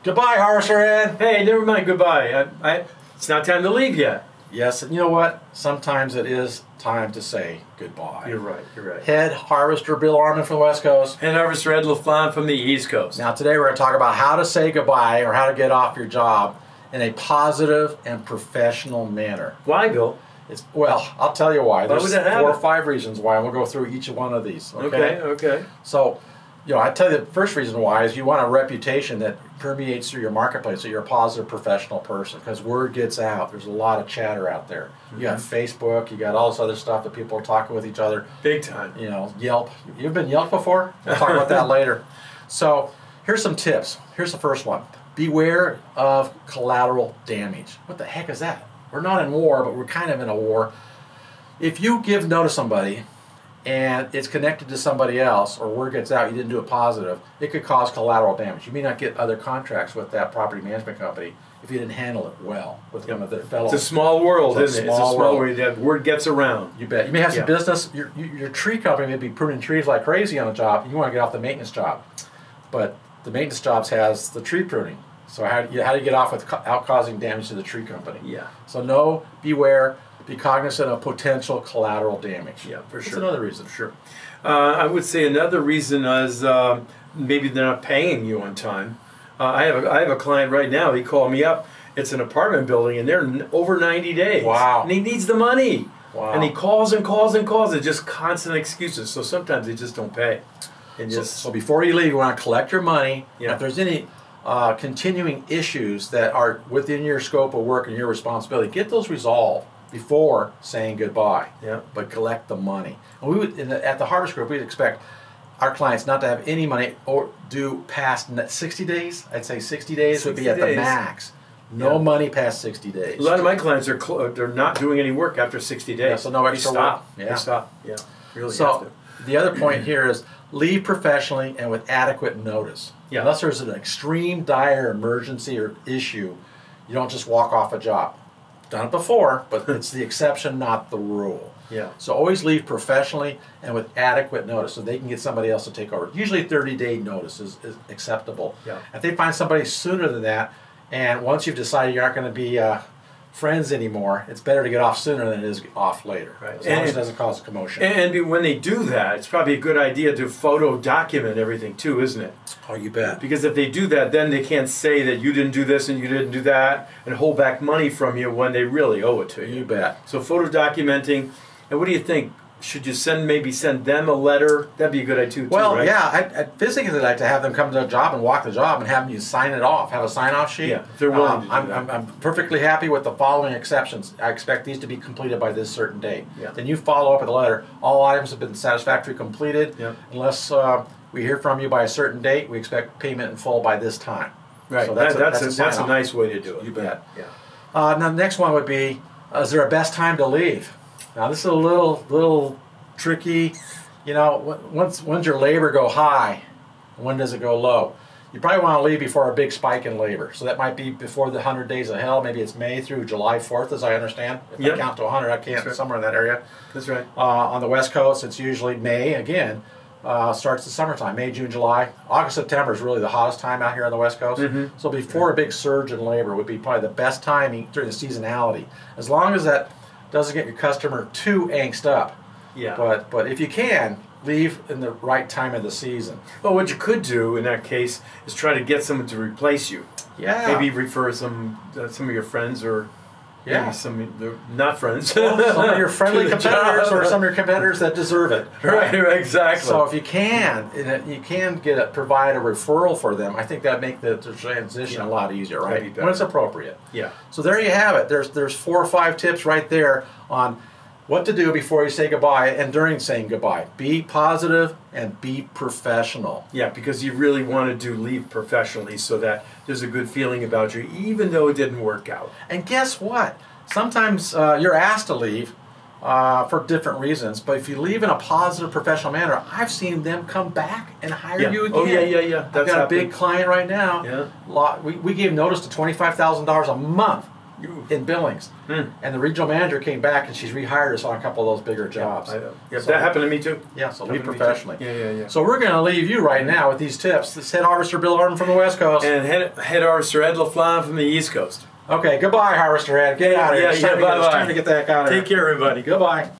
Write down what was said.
Goodbye, Harvester Ed. Hey, never mind goodbye. It's not time to leave yet. Yes, and you know what? Sometimes it is time to say goodbye. You're right, you're right. Head Harvester Bill Arman from the West Coast. And Harvester Ed LaFlamme from the East Coast. Now today we're going to talk about how to say goodbye or how to get off your job in a positive and professional manner. Why, Bill? Well, I'll tell you why. There's 4 or 5 reasons why, and we'll go through each one of these. Okay. So, I tell you the first reason why is you want a reputation that permeates through your marketplace, that you're a positive professional person, because word gets out. There's a lot of chatter out there. You got Facebook, you got all this other stuff that people are talking with each other. Big time. Yelp. You've been Yelp before? We'll talk about that later. So, here's some tips. Here's the first one. Beware of collateral damage. What the heck is that? We're not in war, but we're kind of in a war. If you give notice to somebody and it's connected to somebody else, or word gets out, you didn't do it positive, it could cause collateral damage. You may not get other contracts with that property management company if you didn't handle it well with one of their fellow. It's a small world, isn't it? It's a small world. That word gets around. You bet. You may have some business. Your tree company may be pruning trees like crazy on a job, and you want to get off the maintenance job. But the maintenance jobs has the tree pruning. So how do you get off without causing damage to the tree company? Yeah. So beware, be cognizant of potential collateral damage. Yeah, for sure. That's another reason. Sure. I would say another reason is maybe they're not paying you on time. I have a client right now. He called me up. It's an apartment building, and they're over 90 days. Wow. And he needs the money. Wow. And he calls and calls and calls. It's just constant excuses. So sometimes they just don't pay. And so before you leave, you want to collect your money. Yeah. If there's any continuing issues that are within your scope of work and your responsibility, get those resolved before saying goodbye. Yeah. But collect the money. And at the Harvest Group, we'd expect our clients not to have any money or due past 60 days. I'd say 60 days would be at the max. No money past 60 days. A lot of my clients they're not doing any work after 60 days. Yeah, so no extra work. They stop. Yeah. Really so have to. The other point here is leave professionally and with adequate notice. Yeah. Unless there's an extreme dire emergency or issue, you don't just walk off a job. Done it before, but it's the exception, not the rule. Yeah. So always leave professionally and with adequate notice so they can get somebody else to take over. Usually 30-day notice is acceptable. Yeah. If they find somebody sooner than that, and once you've decided you aren't going to be friends anymore, it's better to get off sooner than it is off later. Right. As long as it doesn't cause a commotion. And when they do that, it's probably a good idea to photo document everything too, isn't it? Oh, you bet. Because if they do that, then they can't say that you didn't do this and you didn't do that and hold back money from you when they really owe it to you. You bet. So photo documenting. And what do you think? Should you maybe send them a letter? That'd be a good idea too, well, right? yeah. I'd physically like to have them come to a job and walk the job and have you sign it off, have a sign-off sheet. Yeah, if they're willing to do that. I'm perfectly happy with the following exceptions. I expect these to be completed by this certain date. Yeah. Then you follow up with a letter. All items have been satisfactorily completed. Yeah. Unless we hear from you by a certain date, we expect payment in full by this time. Right. So that's a nice way to do it. You bet. Yeah. Now the next one would be, is there a best time to leave? Now this is a little tricky. When's your labor go high? When does it go low? You probably want to leave before a big spike in labor. So that might be before the 100 days of hell. Maybe it's May through July 4th, as I understand. If I count to 100, I can't, somewhere in that area. That's right. On the West Coast, it's usually May, again. Starts the summertime, May, June, July. August, September is really the hottest time out here on the West Coast. So before a big surge in labor would be probably the best timing during the seasonality. As long as that doesn't get your customer too angst up. Yeah. But if you can, leave in the right time of the season. Well, what you could do in that case is try to get someone to replace you. Yeah. Maybe refer some of your friends or maybe some not friends. Some of your friendly competitors or some of your competitors that deserve it. Right, exactly. So if you can, provide a referral for them, I think that'd make the transition a lot easier, right? When it's appropriate. Yeah. So there you have it. There's 4 or 5 tips right there on what to do before you say goodbye and during saying goodbye. Be positive and be professional. Yeah, because you really want to leave professionally so that there's a good feeling about you, even though it didn't work out. And guess what? Sometimes you're asked to leave for different reasons, but if you leave in a positive, professional manner, I've seen them come back and hire you again. Oh, yeah. I've got a big client right now. Yeah. We gave notice to $25,000 a month in Billings. And the regional manager came back and she's rehired us on a couple of those bigger jobs. Yeah, that happened to me too. Yeah, so lead professionally. Yeah. So we're going to leave you right now with these tips. This Head Harvester Bill Arden from the West Coast. And head Harvester Ed LaFlamme from the East Coast. Okay, goodbye, Harvester Ed. Get out of here. It's time to get the heck out of here. Take care, everybody. Goodbye.